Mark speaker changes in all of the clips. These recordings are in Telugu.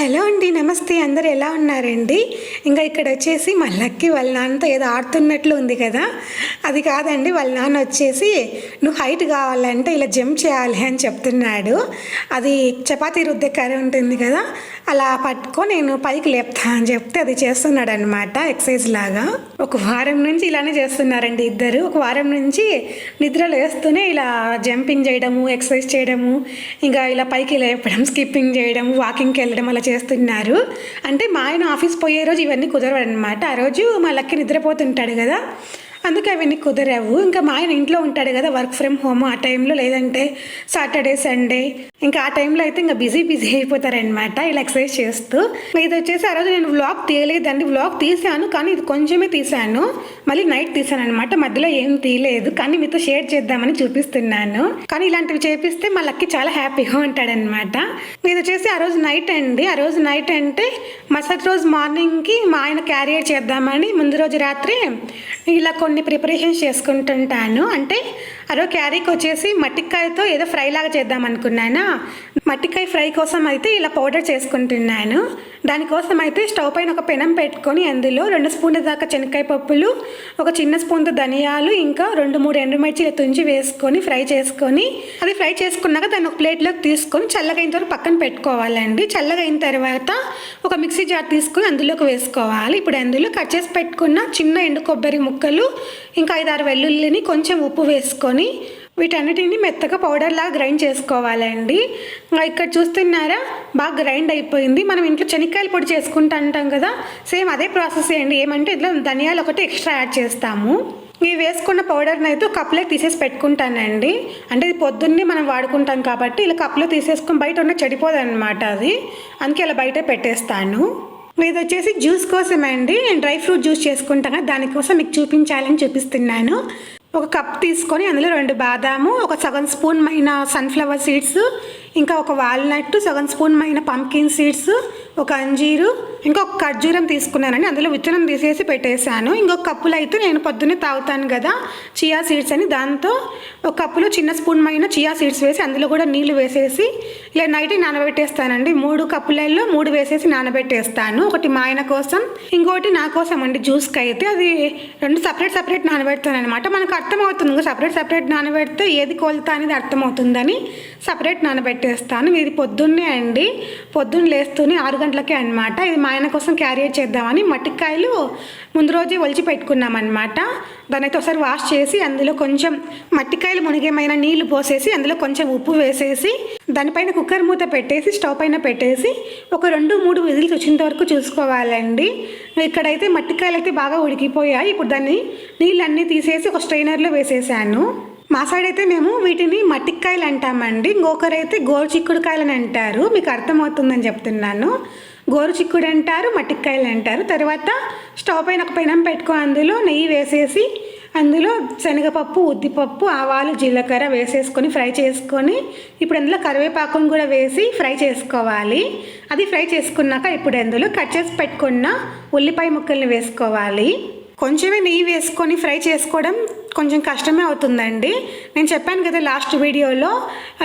Speaker 1: హలో అండి, నమస్తే. అందరు ఎలా ఉన్నారండి? ఇంకా ఇక్కడ వచ్చేసి మా లక్కీ వాళ్ళ నాన్నతో ఏదో ఆడుతున్నట్లు ఉంది కదా, అది కాదండి. వాళ్ళ నాన్న వచ్చేసి నువ్వు హైట్ కావాలంటే ఇలా జంప్ చేయాలి అని చెప్తున్నాడు. అది చపాతీ రుద్దే కర్ర ఉంటుంది కదా, అలా పట్టుకొని నేను పైకి లేపుతా అని చెప్తే అది చేస్తున్నాడు అనమాట, ఎక్సర్సైజ్ లాగా. ఒక వారం నుంచి ఇలానే చేస్తున్నారండి ఇద్దరు. ఒక వారం నుంచి నిద్రలు వేస్తూనే ఇలా జంపింగ్ చేయడము, ఎక్సర్సైజ్ చేయడము, ఇంకా ఇలా పైకి లేపడం, స్కిప్పింగ్ చేయడం, వాకింగ్కి వెళ్ళడం అలా చేస్తున్నారు. అంటే మా ఆయన ఆఫీస్ పోయే రోజు ఇవన్నీ కుదరవు అనమాట. ఆ రోజు మా లక్కీ నిద్రపోతుంటాడు కదా, అందుకే అవన్నీ కుదరవు. ఇంకా మా ఆయన ఇంట్లో ఉంటాడు కదా, వర్క్ ఫ్రమ్ హోమ్ ఆ టైంలో, లేదంటే సాటర్డే సండే, ఇంకా ఆ టైంలో అయితే ఇంకా బిజీ అయిపోతారనమాట ఇలా ఎక్సర్సైజ్ చేస్తూ. ఇది వచ్చేసి ఆ రోజు నేను వ్లాగ్ తీయలేదండి. వ్లాగ్ తీసాను కానీ ఇది కొంచెమే తీసాను, మళ్ళీ నైట్ తీసాను అనమాట. మధ్యలో ఏం తీయలేదు, కానీ మీతో షేర్ చేద్దామని చూపిస్తున్నాను. కానీ ఇలాంటివి చేపిస్తే మా లక్కీ చాలా హ్యాపీగా ఉంటాడనమాట. ఇది వచ్చేసి ఆ రోజు నైట్ అండి. ఆ రోజు నైట్ అంటే మరుసటి రోజు మార్నింగ్కి మా ఆయన క్యారియర్ చేద్దామని ముందు రోజు రాత్రి ఇలా కొన్ని ప్రిపరేషన్స్ చేసుకుంటుంటాను. అంటే అరో క్యారీకి వచ్చేసి మట్టికాయతో ఏదో ఫ్రై లాగా చేద్దాం అనుకున్నాను. మట్టికాయ ఫ్రై కోసం అయితే ఇలా పౌడర్ చేసుకుంటున్నాను. దానికోసం అయితే స్టవ్ పైన ఒక పెనం పెట్టుకొని అందులో 2 స్పూన్ల దాకా శనక్కాయ పప్పులు, ఒక చిన్న స్పూన్తో ధనియాలు, ఇంకా 2-3 ఎండుమిర్చిలు తుంచి వేసుకొని ఫ్రై చేసుకొని, అది ఫ్రై చేసుకున్నాక దాన్ని ఒక ప్లేట్లోకి తీసుకొని చల్లగైన తర్వాత పక్కన పెట్టుకోవాలండి. చల్లగైన తర్వాత ఒక మిక్సీ జార్ తీసుకొని అందులోకి వేసుకోవాలి. ఇప్పుడు అందులో కట్ చేసి పెట్టుకున్న చిన్న ఎండు కొబ్బరి ముక్కలు, ఇంకా 5-6 వెల్లుల్లిని, కొంచెం ఉప్పు వేసుకొని వీటన్నిటిని మెత్తగా పౌడర్ లాగా గ్రైండ్ చేసుకోవాలండి. ఇక్కడ చూస్తున్నారా, బాగా గ్రైండ్ అయిపోయింది. మనం ఇంట్లో శనక్కాయల పొడి చేసుకుంటూ అంటాం కదా, సేమ్ అదే ప్రాసెస్ అండి. ఏమంటే ఇట్లా ధనియాలు ఒకటి ఎక్స్ట్రా యాడ్ చేస్తాము. ఇవి వేసుకున్న పౌడర్ని అయితే కప్లో తీసేసి పెట్టుకుంటానండి. అంటే ఇది పొద్దున్నే మనం వాడుకుంటాం కాబట్టి ఇలా కప్లో తీసేసుకొని బయట ఉన్న చెడిపోదన్నమాట అది, అందుకే ఇలా బయట పెట్టేస్తాను. ఇది వచ్చేసి జ్యూస్ కోసం అండి. నేను డ్రై ఫ్రూట్ జ్యూస్ చేసుకుంటాను, దానికోసం మీకు చూపించాలని చూపిస్తున్నాను. ఒక కప్ తీసుకొని అందులో 2 బాదాము, ఒక సగం స్పూన్ మైన సన్ఫ్లవర్ సీడ్స్, ఇంకా ఒక వాల్నట్, సగం స్పూన్ మైన పంకిన్ సీడ్స్, ఒక అంజీరు, ఇంకొక ఖర్జూరం తీసుకున్నానండి. అందులో విత్తనం తీసేసి పెట్టేశాను. ఇంకొక కప్పులో అయితే నేను పొద్దున్నే తాగుతాను కదా చియా సీడ్స్ అని, దాంతో ఒక కప్పులో చిన్న స్పూన్ మైన చియా సీడ్స్ వేసి అందులో కూడా నీళ్లు వేసేసి ఇలా నైట్ నానబెట్టేస్తానండి. 3 కప్పులలో 3 వేసేసి నానబెట్టేస్తాను. ఒకటి మా ఆయన కోసం, ఇంకోటి నా కోసం అండి జ్యూస్కి అయితే. అది 2 సపరేట్ నానబెడతాను అనమాట. మనకు అర్థమవుతుంది సపరేట్ నానబెడితే ఏది కొలత అనేది అర్థమవుతుందని సపరేట్ నానబెట్టేస్తాను. ఇది పొద్దున్నే అండి, పొద్దున్న లేస్తూనే 6 గంటలకే అనమాట. ఇది మా ఆయన కోసం క్యారియర్ చేద్దామని మట్టికాయలు ముందు రోజే ఒలిచి పెట్టుకున్నామన్నమాట. దాన్ని అయితే ఒకసారి వాష్ చేసి అందులో కొంచెం మట్టికాయలు మునిగేమైన నీళ్లు పోసేసి అందులో కొంచెం ఉప్పు వేసేసి దానిపైన కుక్కర్ మూత పెట్టేసి స్టవ్ పైన పెట్టేసి ఒక 2-3 విజిల్స్ వచ్చేంత వరకు చూసుకోవాలండి. ఇక్కడైతే మట్టికాయలు అయితే బాగా ఉడికిపోయాయి. ఇప్పుడు దాన్ని నీళ్ళన్నీ తీసేసి ఒక స్ట్రైనర్లో వేసేసాను. మా సైడ్ అయితే మేము వీటిని మట్టికాయలు అంటామండి, ఇంకొకరైతే గోరు చిక్కుడుకాయలని అంటారు. మీకు అర్థమవుతుందని చెప్తున్నాను. గోరు చిక్కుడు అంటారు, మట్టికాయలు అంటారు. తర్వాత స్టవ్ పైన ఒక పెనం పెట్టుకో, అందులో నెయ్యి వేసేసి అందులో శనగపప్పు, ఉద్దిపప్పు, ఆవాలు, జీలకర్ర వేసేసుకొని ఫ్రై చేసుకొని ఇప్పుడు అందులో కరివేపాకును కూడా వేసి ఫ్రై చేసుకోవాలి. అది ఫ్రై చేసుకున్నాక ఇప్పుడు అందులో కట్ చేసి పెట్టుకున్న ఉల్లిపాయ ముక్కల్ని వేసుకోవాలి. కొంచెమే నెయ్యి వేసుకొని ఫ్రై చేసుకోవడం కొంచెం కష్టమే అవుతుందండి. నేను చెప్పాను కదా లాస్ట్ వీడియోలో,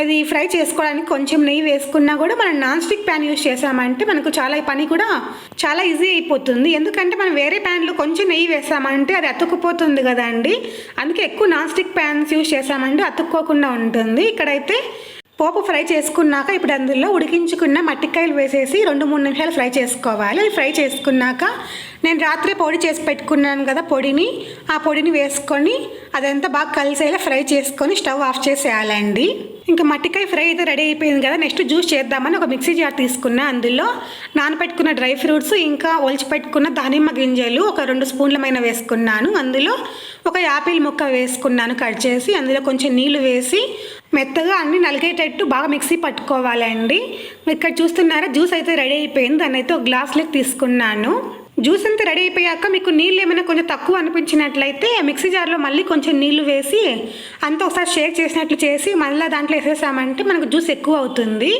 Speaker 1: అది ఫ్రై చేసుకోవడానికి కొంచెం నెయ్యి వేసుకున్నా కూడా మనం నాన్ స్టిక్ ప్యాన్ యూజ్ చేసామంటే మనకు చాలా పని కూడా చాలా ఈజీ అయిపోతుంది. ఎందుకంటే మనం వేరే ప్యాన్లో కొంచెం నెయ్యి వేసామంటే అది అతుక్కుపోతుంది కదా అండి. అందుకే ఎక్కువ నాన్ స్టిక్ ప్యాన్స్ యూజ్ చేసామంటే అతుక్కోకుండా ఉంటుంది. ఇక్కడైతే పోపు ఫ్రై చేసుకున్నాక ఇప్పుడు అందులో ఉడికించుకున్న మట్టికాయలు వేసేసి 2-3 నిమిషాలు ఫ్రై చేసుకోవాలి. అది ఫ్రై చేసుకున్నాక నేను రాత్రి పొడి చేసి పెట్టుకున్నాను కదా ఆ పొడిని వేసుకొని అదంతా బాగా కలిసేలా ఫ్రై చేసుకొని స్టవ్ ఆఫ్ చేసేయాలండి. ఇంకా మట్టికాయ ఫ్రై అయితే రెడీ అయిపోయింది కదా, నెక్స్ట్ జ్యూస్ చేద్దామని ఒక మిక్సీ జార్ తీసుకున్నా. అందులో నానపెట్టుకున్న డ్రై ఫ్రూట్స్, ఇంకా ఒలిచి పెట్టుకున్న దానిమ్మ గింజలు ఒక 2 స్పూన్లమైన వేసుకున్నాను. అందులో ఒక యాపిల్ ముక్క వేసుకున్నాను కట్ చేసి, అందులో కొంచెం నీళ్లు వేసి మెత్తగా అన్ని నలిగేటట్టు బాగా మిక్సీ పట్టుకోవాలండి. ఇక్కడ చూస్తున్నారా, జ్యూస్ అయితే రెడీ అయిపోయింది. దాన్ని అయితే ఒక గ్లాస్లోకి తీసుకున్నాను. జ్యూస్ అంతా రెడీ అయిపోయాక మీకు నీళ్ళు ఏమైనా కొంచెం తక్కువ అనిపించినట్లయితే మిక్సీ జార్లో మళ్ళీ కొంచెం నీళ్లు వేసి అంతా ఒకసారి షేక్ చేసినట్లు చేసి మళ్ళీ దాంట్లో వేసేసామంటే మనకు జ్యూస్ ఎక్కువ అవుతుంది.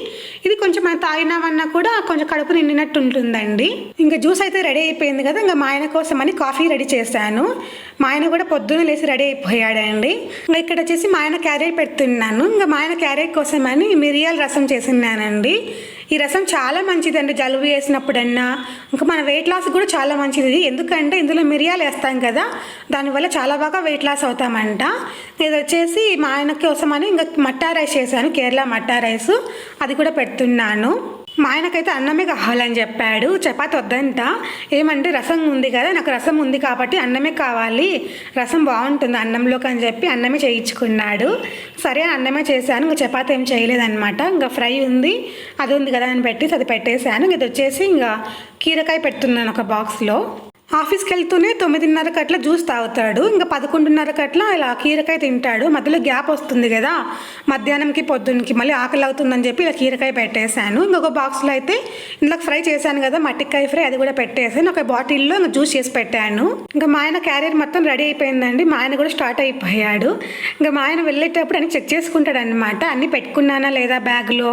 Speaker 1: ఇది కొంచెం మనం తాగినామన్నా కూడా కొంచెం కడుపు నిండినట్టు ఉంటుందండి. ఇంకా జ్యూస్ అయితే రెడీ అయిపోయింది కదా, ఇంకా మా ఆయన కోసం అని కాఫీ రెడీ చేశాను. మా ఆయన కూడా పొద్దున్న లేసి రెడీ అయిపోయాడండి. ఇంకా ఇక్కడ వచ్చేసి మా ఆయన క్యారియర్ పెడుతున్నాను. ఇంకా మా ఆయన క్యారియర్ కోసం అని మిరియాల రసం చేసినానండి. ఈ రసం చాలా మంచిదండి జలుబు వేసినప్పుడన్నా, ఇంకా మన వెయిట్ లాస్ కూడా చాలా మంచిది. ఎందుకంటే ఇందులో మిరియాలు వేస్తాం కదా, దానివల్ల చాలా బాగా వెయిట్ లాస్ అవుతామంట. ఇది వచ్చేసి మా ఆయన కోసమని ఇంకా మట్టా రైస్ చేశాను, కేరళ మట్టా రైస్, అది కూడా పెడుతున్నాను. మా ఆయనకైతే అన్నమే కావాలని చెప్పాడు, చపాతి వద్దంట. ఏమంటే రసం ఉంది కదా, నాకు రసం ఉంది కాబట్టి అన్నమే కావాలి, రసం బాగుంటుంది అన్నంలోకి అని చెప్పి అన్నమే చేయించుకున్నాడు. సరే అన్నమే చేశాను, ఇంకా చపాతి ఏం చేయలేదన్నమాట. ఇంకా ఫ్రై ఉంది, అది ఉంది కదా అని పెట్టేసి అది పెట్టేశాను. ఇది వచ్చేసి ఇంకా కీరకాయ పెడుతున్నాను ఒక బాక్స్లో. ఆఫీస్కి వెళ్తూనే 9:30కి అట్లా జ్యూస్ తాగుతాడు, ఇంకా 11:30కి అట్లా ఇలా కీరకాయ తింటాడు. మధ్యలో గ్యాప్ వస్తుంది కదా, మధ్యాహ్నంకి పొద్దున్నకి మళ్ళీ ఆకలి అవుతుందని చెప్పి ఇలా కీరకాయ పెట్టేశాను. ఇంకొక బాక్స్లో అయితే ఇందులో ఫ్రై చేశాను కదా మట్టికాయ ఫ్రై, అది కూడా పెట్టేసాను. ఒక బాటిల్లో ఇంకా జ్యూస్ చేసి పెట్టాను. ఇంకా మా ఆయన క్యారియర్ మొత్తం రెడీ అయిపోయిందండి, మా ఆయన కూడా స్టార్ట్ అయిపోయాడు. ఇంకా మా ఆయన వెళ్ళేటప్పుడు అన్ని చెక్ చేసుకుంటాడు అనమాట, అన్ని పెట్టుకున్నానా లేదా బ్యాగ్లో,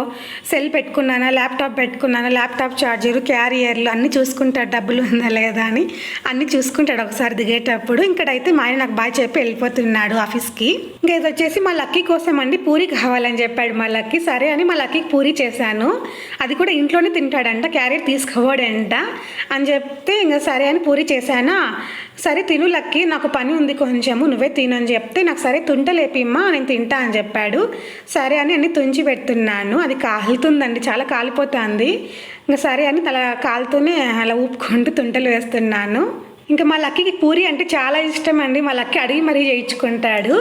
Speaker 1: సెల్ పెట్టుకున్నానా, ల్యాప్టాప్ పెట్టుకున్నానా, ల్యాప్టాప్ ఛార్జరు, క్యారియర్లు అన్నీ చూసుకుంటాడు, డబ్బులు ఉందా లేదా అని అన్నీ చూసుకుంటాడు ఒకసారి దిగేటప్పుడు. ఇక్కడైతే మా ఆయన నాకు బాగా చెప్పి వెళ్ళిపోతున్నాడు ఆఫీస్కి. ఇంకా ఇది వచ్చేసి మా లక్కీ కోసం అండి పూరి కావాలని చెప్పాడు మా లక్కీ. సరే అని మా లక్కీకి పూరి చేశాను, అది కూడా ఇంట్లోనే తింటాడంట, క్యారియర్ తీసుకోవాడంట అని చెప్తే ఇంకా సరే అని పూరి చేశానా. సరే తిను లక్కీ, నాకు పని ఉంది కొంచెము, నువ్వే తిను అని చెప్తే నాకు సరే తుంటలేపిమ్మా నేను తింటా అని చెప్పాడు. సరే అని అన్ని తుంచి పెడుతున్నాను, అది కాలుతుందండి, చాలా కాలిపోతుంది. ఇంకా సరే అని అలా కాలుతూనే అలా ఊపుకుంటూ తుంటలు వేస్తున్నాను. ఇంకా మా లక్కీకి పూరి అంటే చాలా ఇష్టం అండి, మా లక్కీ అడిగి మరీ చేయించుకుంటాడు.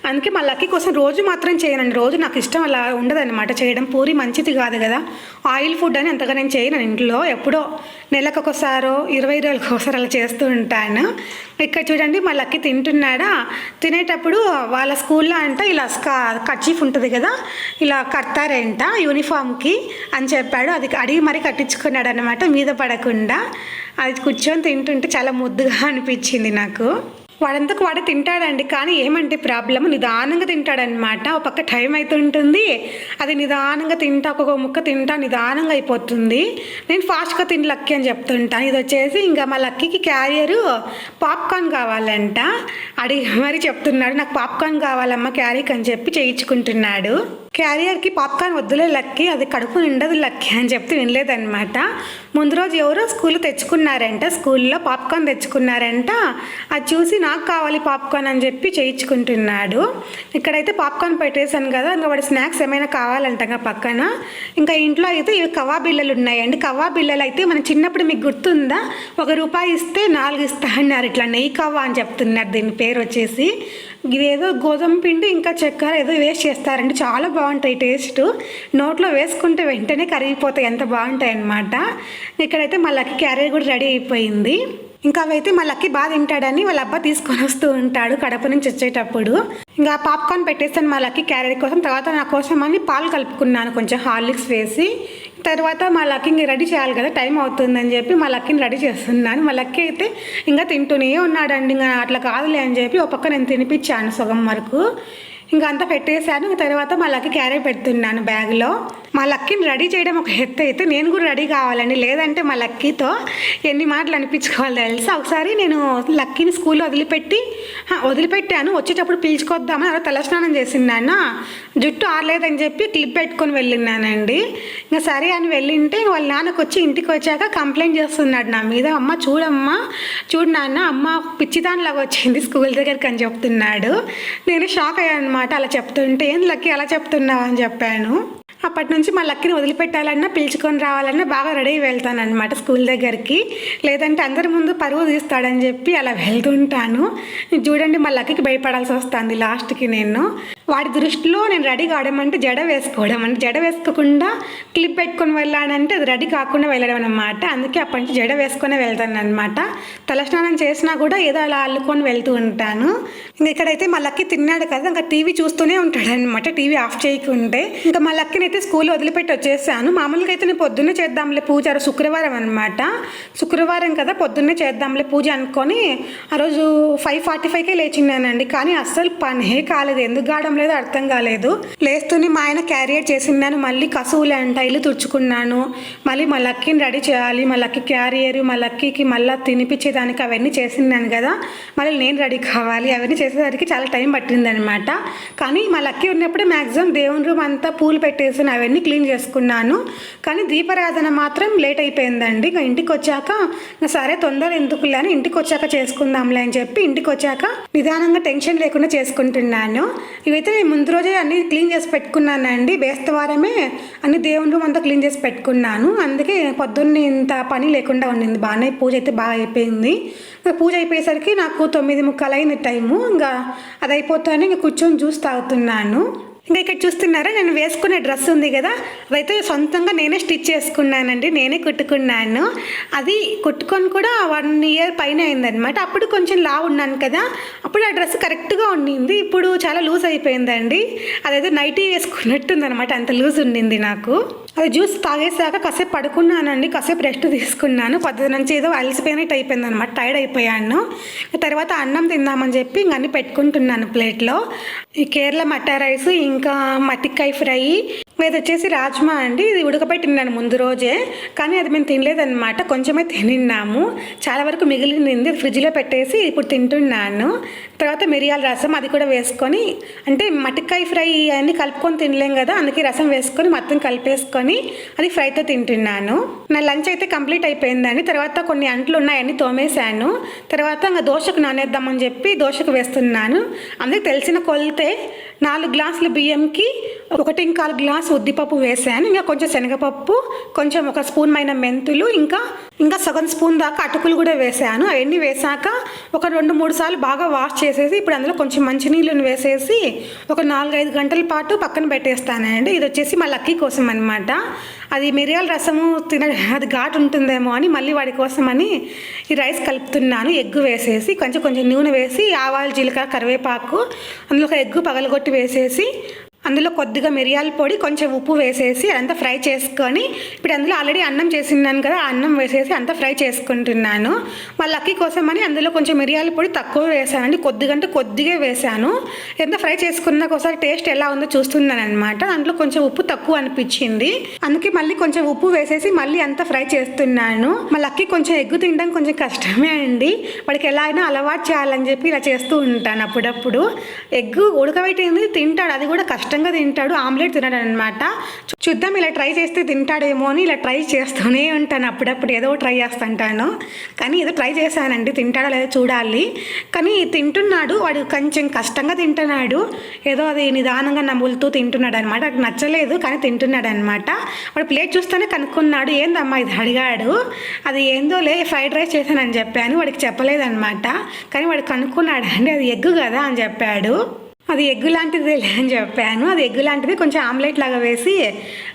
Speaker 1: అందుకే మా లక్కీ కోసం రోజు మాత్రం చేయనండి, రోజు నాకు ఇష్టం అలా ఉండదన్నమాట చేయడం, పూరి మంచిది కాదు కదా, ఆయిల్ ఫుడ్ అని అంతగా నేను చేయను ఇంట్లో, ఎప్పుడో నెలకు ఒకసారో 20 రోజులకు ఒకసారి అలా చేస్తూ ఉంటాను. ఇక్కడ చూడండి మా లక్కీ తింటున్నాడా, తినేటప్పుడు వాళ్ళ స్కూల్లో అంట ఇలా కర్చీఫ్ ఉంటుంది కదా, ఇలా కడతారంట యూనిఫామ్కి అని చెప్పాడు, అది అడిగి మరీ కట్టించుకున్నాడు అనమాట మీద పడకుండా. అది కూర్చొని తింటుంటే చాలా ముద్దుగా అనిపించింది నాకు. వాడంతకు వాడే తింటాడండి, కానీ ఏమంటే ప్రాబ్లమ్ నిదానంగా తింటాడనమాట. ఒక పక్క టైం అవుతుంటుంది, అది నిదానంగా తింటా, ఒక్కొక్క ముక్క తింటా నిదానంగా అయిపోతుంది. నేను ఫాస్ట్గా తిని లక్కీ అని చెప్తుంటాను. ఇది వచ్చేసి ఇంకా మా లక్కీకి క్యారియరు పాప్కార్న్ కావాలంట, అడిగి మరి చెప్తున్నాడు నాకు పాప్కార్న్ కావాలమ్మా క్యారీకి అని చెప్పి చేయించుకుంటున్నాడు. క్యారియర్కి పాప్కార్న్ వద్దులే లక్కీ, అది కడుపు నిండదు లక్కీ అని చెప్తే వినలేదన్నమాట. ముందు రోజు ఎవరో స్కూల్లో తెచ్చుకున్నారంట, స్కూల్లో పాప్కార్న్ తెచ్చుకున్నారంట, అది చూసి నాకు కావాలి పాప్కార్న్ అని చెప్పి చేయించుకుంటున్నాడు. ఇక్కడైతే పాప్కార్న్ పెట్టేశాను కదా, ఇంకా వాడి స్నాక్స్ ఏమైనా కావాలంట పక్కన. ఇంకా ఇంట్లో అయితే ఇవి కవా బిళ్ళలు ఉన్నాయండి. కవా బిళ్ళలు అయితే మన చిన్నప్పుడు మీకు గుర్తుందా, ₹1 ఇస్తే 4 ఇస్తా అన్నారు, ఇట్లా నెయ్యి కవ్వా అని చెప్తున్నారు దీని పేరు వచ్చేసి. ఇదేదో గోధుమ పిండి ఇంకా చక్కెర ఏదో వేస్ట్ చేస్తారండి, చాలా బాగుంటాయి టేస్ట్, నోట్లో వేసుకుంటే వెంటనే కరిగిపోతాయి, ఎంత బాగుంటాయి అన్నమాట. ఇక్కడైతే మా లక్కీ క్యారియర్ కూడా రెడీ అయిపోయింది. ఇంకా అవైతే మా లక్కీ బాగా తింటాడని వాళ్ళ అబ్బా తీసుకొని వస్తూ ఉంటాడు కడప నుంచి వచ్చేటప్పుడు. ఇంకా పాప్కార్న్ పెట్టేస్తాను మా లక్కీ క్యారియర్ కోసం. తర్వాత నా కోసం అని పాలు కలుపుకున్నాను కొంచెం హార్లిక్స్ వేసి. తర్వాత మా లక్కీని రెడీ చేయాలి కదా, టైం అవుతుందని చెప్పి మా లక్కీని రెడీ చేస్తున్నాను. మా లక్కీ అయితే ఇంకా తింటూనే ఉన్నాడండి, ఇంకా అట్లా కాదులే అని చెప్పి ఒక పక్క నేను తినిపించాను సగం వరకు. ఇంకా అంతా పెట్టేశాను. తర్వాత మా లక్కీ క్యారియర్ పెడుతున్నాను బ్యాగ్లో. మా లక్కీని రెడీ చేయడం ఒక ఎత్తు అయితే నేను కూడా రెడీ కావాలండి, లేదంటే మా లక్కీతో ఎన్ని మాటలు అనిపించుకోవాలి తెలుసా. ఒకసారి నేను లక్కీని స్కూల్లో వదిలిపెట్టాను, వచ్చేటప్పుడు పిలుచుకొద్దామని అలా తలస్నానం చేసిందాన్న, జుట్టు ఆరలేదని చెప్పి క్లిప్ పెట్టుకొని వెళ్ళినానండి. ఇంకా సరే అని వెళ్ళింటే వాళ్ళ నాన్నకు వచ్చి ఇంటికి వచ్చాక కంప్లైంట్ చేస్తున్నాడు నా మీద, అమ్మ చూడమ్మా చూడు నాన్న అమ్మ పిచ్చిదానిలాగా వచ్చింది స్కూల్ దగ్గరికి అని చెప్తున్నాడు. నేను షాక్ అయ్యాను అనమాట అలా చెప్తుంటే. ఏం లక్కీ అలా చెప్తున్నావు అని చెప్పాను. అప్పటి నుంచి మా లక్కీని వదిలిపెట్టాలన్నా పిలుచుకొని రావాలన్నా బాగా రెడీ వెళ్తాను అనమాట స్కూల్ దగ్గరికి, లేదంటే అందరి ముందు పరువు తీస్తాడని చెప్పి అలా వెళ్తుంటాను. చూడండి మా లక్కీకి భయపడాల్సి వస్తుంది లాస్ట్కి. నేను వాడి దృష్టిలో నేను రెడీ కావడం అంటే జడ వేసుకోవడం, అంటే జడ వేసుకోకుండా క్లిప్ పెట్టుకొని వెళ్ళాడంటే అది రెడీ కాకుండా వెళ్ళడం అనమాట. అందుకే అప్పటి నుంచి జడ వేసుకొని వెళ్తాను అనమాట. తలస్నానం చేసినా కూడా ఏదో అలా అల్లుకొని వెళ్తూ ఉంటాను. ఇంకా ఇక్కడైతే మా లక్కీ తిన్నాడు కదా, ఇంకా టీవీ చూస్తూనే ఉంటాడు అనమాట, టీవీ ఆఫ్ చేయకుంటే. ఇంకా మా లక్కీని అయితే స్కూల్ వదిలిపెట్టి వచ్చేసాను. మామూలుగా అయితే నేను పొద్దున్నే చేద్దాంలే పూజ, శుక్రవారం అనమాట, శుక్రవారం కదా పొద్దున్నే చేద్దాంలే పూజ అనుకొని ఆ రోజు 5:45కే లేచిన్నానండి. కానీ అస్సలు పనే కాలేదు, ఎందుకు గాడంలో లేదో అర్థం కాలేదు. లేస్తూనే మా ఆయన క్యారియర్ చేసినాను, మళ్ళీ కసువులు అంట ఇల్లు తుడుచుకున్నాను, మళ్ళీ మా లక్కీని రెడీ చేయాలి, మా లక్కీ క్యారియర్, మా లక్కీకి మళ్ళీ తినిపించేదానికి అవన్నీ చేసినాను కదా, మళ్ళీ నేను రెడీ కావాలి. అవన్నీ చేసేసరికి చాలా టైం పట్టిందనమాట. కానీ మా లక్కీ ఉన్నప్పుడే మ్యాక్సిమం దేవుని రూమ్ అంతా పూలు పెట్టేసి అవన్నీ క్లీన్ చేసుకున్నాను. కానీ దీపారాధన మాత్రం లేట్ అయిపోయిందండి. ఇంకా ఇంటికి వచ్చాక సరే తొందర ఎందుకులే అని ఇంటికి వచ్చాక చేసుకుందాంలే అని చెప్పి ఇంటికి వచ్చాక నిదానంగా టెన్షన్ లేకుండా చేసుకుంటున్నాను. ఇవైతే ముందు రోజే అన్ని క్లీన్ చేసి పెట్టుకున్నానండి. బేస్తవారమే అన్ని దేవుని రూమ్ అంతా క్లీన్ చేసి పెట్టుకున్నాను. అందుకే పొద్దున్నే ఇంత పని లేకుండా ఉండింది. బాగానే పూజ అయితే బాగా అయిపోయింది. పూజ అయిపోయేసరికి నాకు 9:45 అయింది టైము. ఇంకా అది అయిపోతానే ఇంకా కూర్చొని జ్యూస్ తాగుతున్నాను. ఇంకా ఇక్కడ చూస్తున్నారా, నేను వేసుకునే డ్రెస్ ఉంది కదా, అదైతే సొంతంగా నేనే స్టిచ్ చేసుకున్నానండి, నేనే కుట్టుకున్నాను. అది కుట్టుకొని కూడా 1 ఇయర్ పైన అయిందనమాట. అప్పుడు కొంచెం లావు ఉన్నాను కదా, అప్పుడు ఆ డ్రెస్ కరెక్ట్గా ఉండింది. ఇప్పుడు చాలా లూజ్ అయిపోయిందండి. అదైతే నైటీ వేసుకున్నట్టుందనమాట, అంత లూజ్ ఉండింది నాకు. అది జ్యూస్ తాగేసాక కాసేపు పడుకున్నానండి, కాసేపు రెస్ట్ తీసుకున్నాను. పొద్దున నుంచి ఏదో అలసిపోయినట్టు అయిపోయింది అనమాట, టైర్డ్ అయిపోయాను. తర్వాత అన్నం తిందామని చెప్పి ఇంక అన్ని పెట్టుకుంటున్నాను ప్లేట్లో. ఈ కేరళ మట్టా రైస్, ఇంకా మట్టికాయ ఫ్రై, ఇది వచ్చేసి రాజ్మా అండి. ఇది ఉడకబెట్టినాను ముందు రోజే, కానీ అది మేము తినలేదన్నమాట, కొంచెమే తినిన్నాము. చాలా వరకు మిగిలింది, ఫ్రిడ్జ్లో పెట్టేసి ఇప్పుడు తింటున్నాను. తర్వాత మిరియాల రసం అది కూడా వేసుకొని, అంటే మట్టికాయ ఫ్రై అన్నీ కలుపుకొని తినలేం కదా, అందుకే రసం వేసుకొని మొత్తం కలిపేసుకొని అది ఫ్రైతో తింటున్నాను. నా లంచ్ అయితే కంప్లీట్ అయిపోయిందండి. తర్వాత కొన్ని అంట్లు ఉన్నాయని తోమేశాను. తర్వాత ఇంకా దోశకు నానేద్దామని చెప్పి దోశకు వేస్తున్నాను. అందుకే తెలిసిన కొలితే 4 గ్లాసుల బియ్యంకి 1.25 గ్లాసు ఉద్దిపప్పు వేసాను. ఇంకా కొంచెం శనగపప్పు, కొంచెం 1 స్పూన్ మైన మెంతులు, ఇంకా సగం స్పూన్ దాకా అటుకులు కూడా వేసాను. అవన్నీ వేసాక ఒక 2-3 సార్లు బాగా వాష్ చేసేసి ఇప్పుడు అందులో కొంచెం మంచినీళ్ళని వేసేసి ఒక 4-5 గంటల పాటు పక్కన పెట్టేస్తానండి. ఇది వచ్చేసి మా లక్కీ కోసం అనమాట. అది మిరియాల రసము అది ఘాటు ఉంటుందేమో అని మళ్ళీ వాడి కోసమని ఈ రైస్ కలుపుతున్నాను. ఎగ్గు వేసేసి కొంచెం నూనె వేసి ఆవాలు, జీలకర్ర, కరివేపాకు, అందులో ఒక ఎగ్గు పగలగొట్టి వేసేసి అందులో కొద్దిగా మిరియాల పొడి, కొంచెం ఉప్పు వేసేసి అదంతా ఫ్రై చేసుకొని ఇప్పుడు అందులో ఆల్రెడీ అన్నం చేసినాను కదా, అన్నం వేసేసి అంతా ఫ్రై చేసుకుంటున్నాను. మా లక్కీ కోసమని అందులో కొంచెం మిరియాల పొడి తక్కువ వేసానండి, కొద్దిగా వేసాను. ఎంత ఫ్రై చేసుకున్నాక ఒకసారి టేస్ట్ ఎలా ఉందో చూస్తున్నాను అనమాట. దాంట్లో కొంచెం ఉప్పు తక్కువ అనిపించింది, అందుకే మళ్ళీ కొంచెం ఉప్పు వేసేసి మళ్ళీ అంతా ఫ్రై చేస్తున్నాను. మా లక్కీ కొంచెం ఎగ్గు తినడం కొంచెం కష్టమే అండి, వాడికి ఎలా అయినా అలవాటు చేయాలని చెప్పి ఇలా చేస్తూ ఉంటాను. అప్పుడప్పుడు ఎగ్గు ఉడకబెట్టింది తింటాడు, అది కూడా కష్టంగా తింటాడు, ఆమ్లెట్ తినడు అనమాట. చూద్దాం ఇలా ట్రై చేస్తే తింటాడేమో అని ఇలా ట్రై చేస్తూనే ఉంటాను. అప్పుడప్పుడు ఏదో ట్రై చేస్తుంటాను, కానీ ఏదో ట్రై చేశానండి, తింటాడో లేదో చూడాలి. కానీ తింటున్నాడు, వాడు కొంచెం కష్టంగా తింటున్నాడు, ఏదో అది నిదానంగా నములుతూ తింటున్నాడు అనమాట. నాకు నచ్చలేదు కానీ తింటున్నాడు అనమాట. వాడు ప్లేట్ చూస్తేనే కనుక్కున్నాడు, ఏందమ్మా ఇది అడిగాడు. అది ఏందోలే ఫ్రైడ్ రైస్ చేశానని చెప్పాను, వాడికి చెప్పలేదన్నమాట. కానీ వాడు కనుక్కున్నాడు అండి, అది ఎగ్గు కదా అని చెప్పాడు. అది ఎగ్గు లాంటిది అని చెప్పాను. అది ఎగ్గు లాంటిది కొంచెం ఆమ్లెట్ లాగా వేసి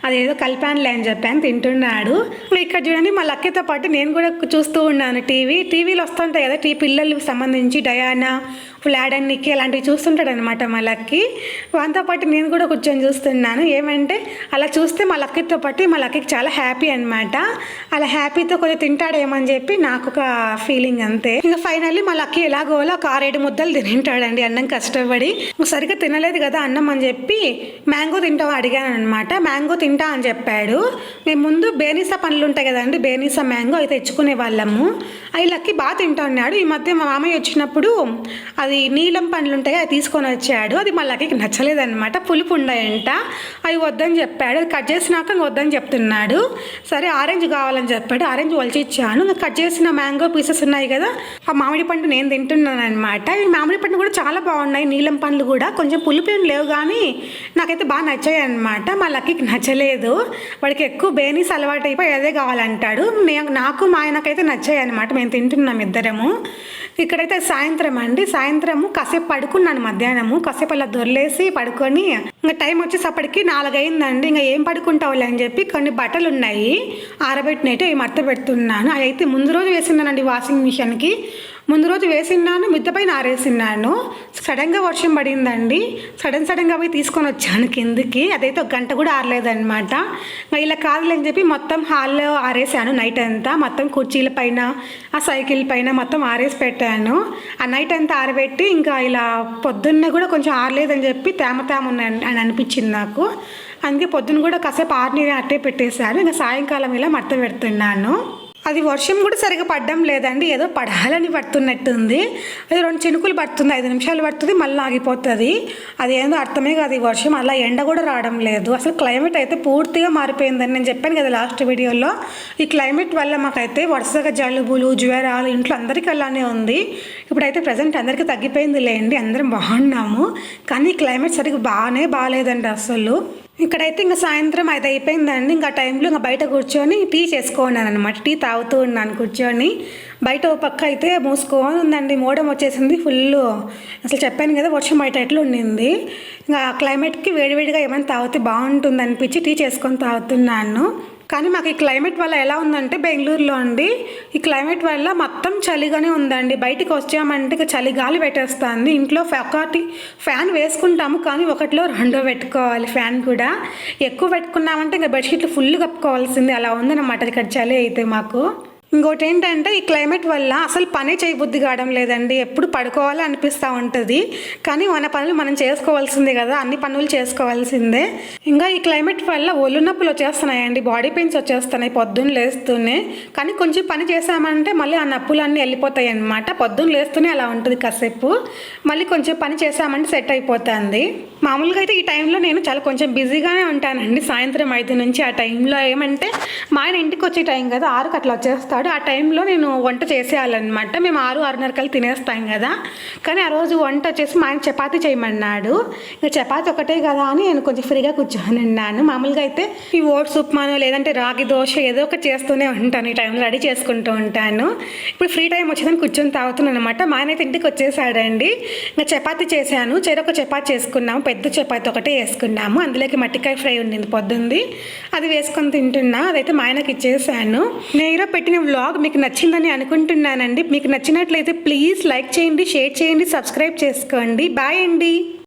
Speaker 1: అదేదో కలిపానులే అని చెప్పాను, తింటున్నాడు. ఇక్కడ చూడండి మా లక్కీతో పాటు నేను కూడా చూస్తూ ఉన్నాను. టీవీలో వస్తుంటాయి కదా, పిల్లలకు సంబంధించి డయానా, ఫ్లాడ్ అండ్ నిక్కీ అలాంటివి చూస్తుంటాడు అనమాట మా లక్కీ. వాటితో పాటు నేను కూడా కూర్చొని చూస్తున్నాను. ఏమంటే అలా చూస్తే మా లక్కీతో పాటు మా లక్కీకి చాలా హ్యాపీ అనమాట. అలా హ్యాపీతో కొంచెం తింటాడేమని చెప్పి నాకు ఒక ఫీలింగ్ అంతే. ఇంకా ఫైనల్లీ మా లక్కీ ఎలాగోలా ఒక 6-7 ముద్దలు తింటాడండి అన్నం కష్టపడి. సరిగ్గా తినలేదు కదా అన్నం అని చెప్పి మ్యాంగో తింటావా అడిగాను అనమాట. మ్యాంగో తింటా అని చెప్పాడు. మేము ముందు బేనీసా పండ్లు ఉంటాయి కదండి, బేనీసా మ్యాంగో అవి తెచ్చుకునే వాళ్ళము. అవి లక్కీ బాగా తింటా ఉన్నాడు. ఈ మధ్య మా మామయ్య వచ్చినప్పుడు అది నీలం పండ్లు ఉంటాయి అవి తీసుకొని వచ్చాడు. అది మా లక్కీకి నచ్చలేదన్నమాట, పులుపు ఉన్నాయంట, అవి వద్దని చెప్పాడు. అది కట్ చేసినాక వద్దని చెప్తున్నాడు. సరే ఆరెంజ్ కావాలని చెప్పాడు, ఆరెంజ్ ఒలిచి ఇచ్చాను. కట్ చేసిన మ్యాంగో పీసెస్ ఉన్నాయి కదా, ఆ మామిడి పండు నేను తింటున్నాను అనమాట. ఈ మామిడి పండు కూడా చాలా బాగున్నాయి, నీలం పండ్లు కూడా కొంచెం పులుపు ఏం లేవు కానీ నాకైతే బాగా నచ్చాయి అనమాట. మా లక్కీకి నచ్చలేదు, వాడికి ఎక్కువ బేనీస్ అలవాటు అయిపోయి అదే కావాలంటాడు. నాకు మా ఆయనకైతే నచ్చాయి అనమాట, మేము తింటున్నాం ఇద్దరము. ఇక్కడైతే సాయంత్రం అండి, సాయంత్రము కాసేపు పడుకున్నాను, మధ్యాహ్నము కాసేపు అలా దొర్లేసి పడుకొని ఇంకా టైం వచ్చేసప్పటికి 4 అయిందండి. ఇంకా ఏం పడుకుంటావులే అని చెప్పి కొన్ని బట్టలు ఉన్నాయి ఆరబెట్టినట్టు అవి మడత పెడుతున్నాను. అవి అయితే ముందు రోజు వేసినానండి వాషింగ్ మిషన్కి. ముందు రోజు వేసిన్నాను, మిద్దె పైన ఆరేసిన్నాను. సడన్గా వర్షం పడిందండి. సడన్గా పోయి తీసుకొని వచ్చాను కిందికి. అదైతే ఒక గంట కూడా ఆరలేదన్నమాట. ఇలా కాదులని చెప్పి మొత్తం హాల్లో ఆరేసాను నైట్ అంతా. మొత్తం కుర్చీల పైన, ఆ సైకిల్ పైన మొత్తం ఆరేసి పెట్టాను. ఆ నైట్ అంతా ఆరబెట్టి ఇంకా ఇలా పొద్దున్న కూడా కొంచెం ఆరలేదని చెప్పి తేమ ఉన్నాయి అని అనిపించింది నాకు. అందుకే పొద్దున్న కూడా కాసేపు ఆరిని అట్టే పెట్టేశాను. ఇంకా సాయంకాలం ఇలా మడత పెడుతున్నాను. అది వర్షం కూడా సరిగా పడడం లేదండి, ఏదో పడాలని పడుతున్నట్టుంది. అది 2 చినుకులు పడుతుంది, 5 నిమిషాలు పడుతుంది, మళ్ళీ ఆగిపోతుంది. అది ఏందో అర్థమే కాదు ఈ వర్షం. అలా ఎండ కూడా రావడం లేదు. అసలు క్లైమేట్ అయితే పూర్తిగా మారిపోయిందని నేను చెప్పాను కదా లాస్ట్ వీడియోలో. ఈ క్లైమేట్ వల్ల మాకైతే వరుసగా జలుబులు, జ్వరాలు ఇంట్లో అందరికీ అలానే ఉంది. ఇప్పుడైతే ప్రజెంట్ అందరికీ తగ్గిపోయింది లేండి, అందరం బాగున్నాము. కానీ ఈ క్లైమేట్ సరిగ్గా బాగాలేదండి అసలు. ఇక్కడైతే ఇంకా సాయంత్రం 5 అయిపోయిందండి. ఇంకా టైంలో ఇంకా బయట కూర్చొని టీ చేసుకున్నాను అనమాట. టీ తాగుతూ ఉన్నాను కూర్చొని. బయట ఓ పక్క అయితే మూసుకొని ఉందండి, మోడం వచ్చేసింది ఫుల్. అసలు చెప్పాను కదా వర్షం బయట ఎట్లా ఉండింది. ఇంకా క్లైమేట్కి వేడివేడిగా ఏమైనా తాగితే బాగుంటుంది అనిపించి టీ చేసుకొని తాగుతున్నాను. కానీ మాకు ఈ క్లైమేట్ వల్ల ఎలా ఉందంటే బెంగళూరులో అండి, ఈ క్లైమేట్ వల్ల మొత్తం చలిగానే ఉందండి. బయటికి వచ్చామంటే ఇక చలి గాలి పెట్టేస్తుంది. ఇంట్లో ఒకటి ఫ్యాన్ వేసుకుంటాము, కానీ ఒకటిలో 2 పెట్టుకోవాలి. ఫ్యాన్ కూడా ఎక్కువ పెట్టుకున్నామంటే ఇంకా బెడ్షీట్లు ఫుల్ కప్పుకోవాల్సింది. అలా ఉందన్నమాట ఇక్కడ చలి అయితే మాకు. ఇంకోటి ఏంటంటే ఈ క్లైమేట్ వల్ల అసలు పనే చేయబుద్ధి కావడం లేదండి. ఎప్పుడు పడుకోవాలి అనిపిస్తూ ఉంటుంది, కానీ మన పనులు మనం చేసుకోవాల్సిందే కదా, అన్ని పనులు చేసుకోవాల్సిందే. ఇంకా ఈ క్లైమేట్ వల్ల ఒళ్ళు నొప్పులు వచ్చేస్తున్నాయండి, బాడీ పెయిన్స్ వచ్చేస్తున్నాయి పొద్దున్న లేస్తూనే. కానీ కొంచెం పని చేసామంటే మళ్ళీ ఆ నొప్పులన్నీ వెళ్ళిపోతాయి అన్నమాట. పొద్దున్న లేస్తూనే అలా ఉంటుంది కాసేపు, మళ్ళీ కొంచెం పని చేసామంటే సెట్ అయిపోతుంది. మామూలుగా అయితే ఈ టైంలో నేను చాలా కొంచెం బిజీగానే ఉంటానండి. సాయంత్రం 5 నుంచి ఆ టైంలో ఏమంటే మా ఆయన ఇంటికి వచ్చే టైం కదా, 6కి అట్లా వచ్చేస్తాడు. ఆ టైంలో నేను వంట చేసేయాలన్నమాట. మేము 6-6:30 కల్లా కదా. కానీ ఆ రోజు వంట వచ్చేసి మా ఆయన చపాతీ చేయమన్నాడు. ఇంకా చపాతీ ఒకటే కదా అని నేను కొంచెం ఫ్రీగా కూర్చొని ఉన్నాను. మామూలుగా అయితే ఈ ఓట్స్ ఉప్మానో లేదంటే రాగి దోశ ఏదో ఒకటి చేస్తూనే ఉంటాను, ఈ టైంలో రెడీ చేసుకుంటూ ఉంటాను. ఇప్పుడు ఫ్రీ టైం వచ్చేదని కూర్చొని తాగుతున్నాను అనమాట. మా ఆయన అయితే ఇంటికి వచ్చేసాడండి. ఇంకా చపాతీ చేశాను, చెరొక చపాతీ చేసుకున్నాము, పెద్ద చపాతీ ఒకటే వేసుకున్నాము. అందులోకి మట్టికాయ ఫ్రై ఉండింది పొద్దుంది, అది వేసుకొని తింటున్నా. అదైతే మా ఆయనకి ఇచ్చేసాను. నేను పెట్టిన వ్లాగ్ మీకు నచ్చిందని అనుకుంటున్నానండి. మీకు నచ్చినట్లయితే ప్లీజ్ లైక్ చేయండి, షేర్ చేయండి, సబ్స్క్రైబ్ చేసుకోండి. బాయ్ అండి.